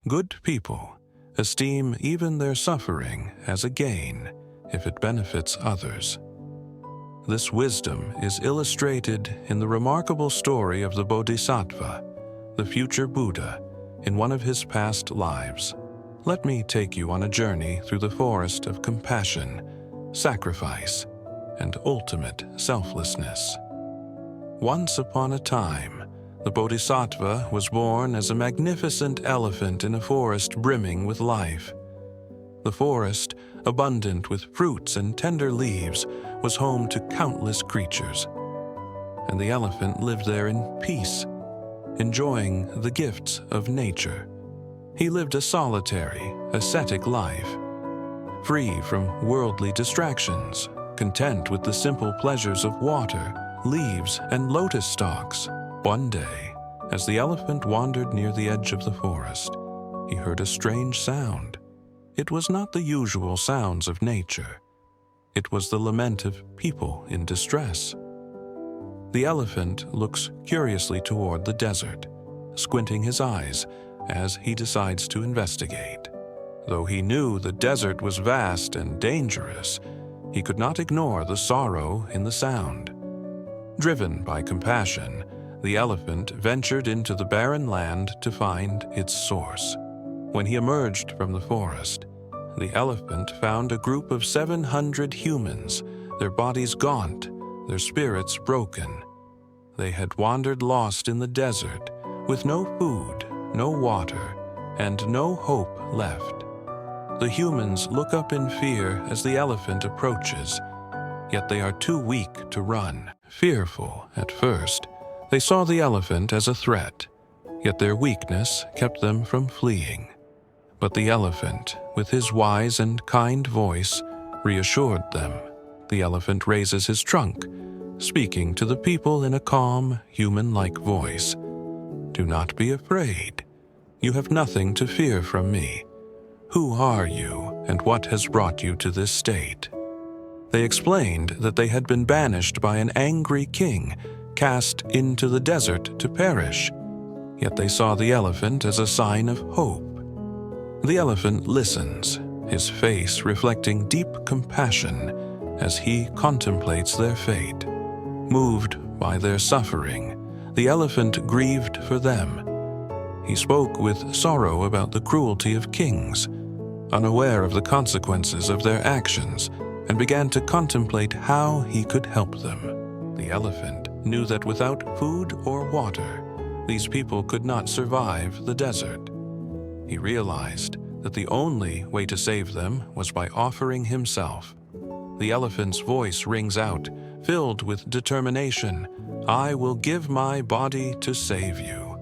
Good people esteem even their suffering as a gain if it benefits others. This wisdom is illustrated in the remarkable story of the Bodhisattva, the future Buddha, in one of his past lives. Let me take you on a journey through the forest of compassion, sacrifice, and ultimate selflessness. Once upon a time, the Bodhisattva was born as a magnificent elephant in a forest brimming with life. The forest, abundant with fruits and tender leaves, was home to countless creatures, and the elephant lived there in peace, enjoying the gifts of nature. He lived a solitary, ascetic life, free from worldly distractions, content with the simple pleasures of water, leaves, and lotus stalks. One day, as the elephant wandered near the edge of the forest, he heard a strange sound. It was not the usual sounds of nature. It was the lament of people in distress. The elephant looks curiously toward the desert, squinting his eyes as he decides to investigate. Though he knew the desert was vast and dangerous, he could not ignore the sorrow in the sound. Driven by compassion, the elephant ventured into the barren land to find its source. When he emerged from the forest, the elephant found a group of 700 humans, their bodies gaunt, their spirits broken. They had wandered lost in the desert, with no food, no water, and no hope left. The humans look up in fear as the elephant approaches, yet they are too weak to run. Fearful at first, they saw the elephant as a threat, yet their weakness kept them from fleeing. But the elephant, with his wise and kind voice, reassured them. The elephant raises his trunk, speaking to the people in a calm, human-like voice. "Do not be afraid. You have nothing to fear from me. Who are you, and what has brought you to this state?" They explained that they had been banished by an angry king, cast into the desert to perish. Yet they saw the elephant as a sign of hope. The elephant listens, his face reflecting deep compassion as he contemplates their fate. Moved by their suffering, the elephant grieved for them. He spoke with sorrow about the cruelty of kings, unaware of the consequences of their actions, and began to contemplate how he could help them. The elephant knew that without food or water, these people could not survive the desert. He realized that the only way to save them was by offering himself. The elephant's voice rings out, filled with determination. "I will give my body to save you.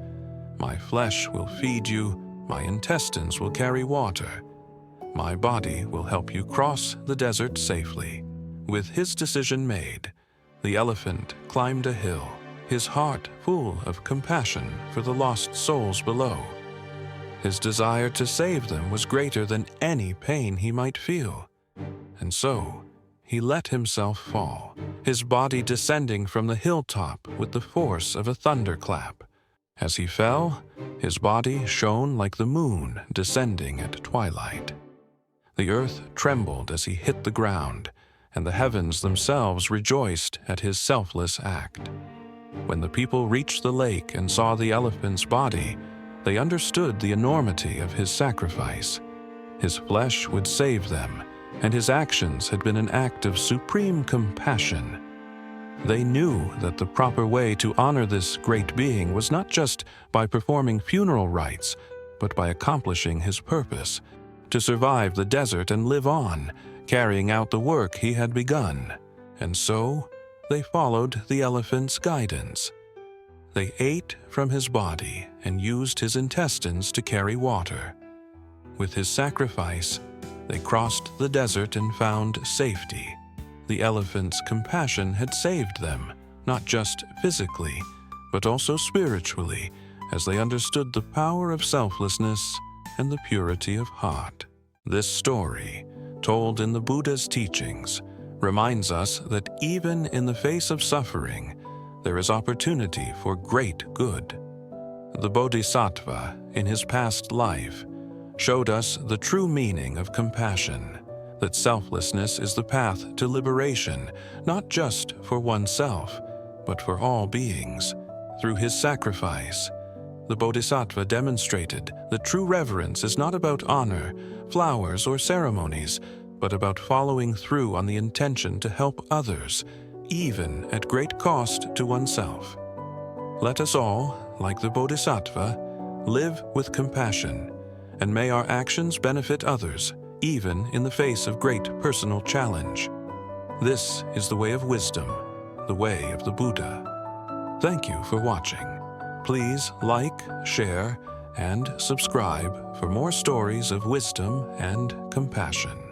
My flesh will feed you, my intestines will carry water. My body will help you cross the desert safely." With his decision made, the elephant climbed a hill, his heart full of compassion for the lost souls below. His desire to save them was greater than any pain he might feel, and so he let himself fall, his body descending from the hilltop with the force of a thunderclap. As he fell, his body shone like the moon descending at twilight. The earth trembled as he hit the ground, and the heavens themselves rejoiced at his selfless act. When the people reached the lake and saw the elephant's body, they understood the enormity of his sacrifice. His flesh would save them, and his actions had been an act of supreme compassion. They knew that the proper way to honor this great being was not just by performing funeral rites, but by accomplishing his purpose, to survive the desert and live on, carrying out the work he had begun. And so, they followed the elephant's guidance. They ate from his body and used his intestines to carry water. With his sacrifice, they crossed the desert and found safety. The elephant's compassion had saved them, not just physically, but also spiritually, as they understood the power of selflessness and the purity of heart. This story, told in the Buddha's teachings, reminds us that even in the face of suffering, there is opportunity for great good. The Bodhisattva, in his past life, showed us the true meaning of compassion, that selflessness is the path to liberation, not just for oneself, but for all beings. Through his sacrifice, the Bodhisattva demonstrated that true reverence is not about honor, flowers, or ceremonies, but about following through on the intention to help others, even at great cost to oneself. Let us all, like the Bodhisattva, live with compassion, and may our actions benefit others, even in the face of great personal challenge. This is the way of wisdom, the way of the Buddha. Thank you for watching. Please like, share, and subscribe for more stories of wisdom and compassion.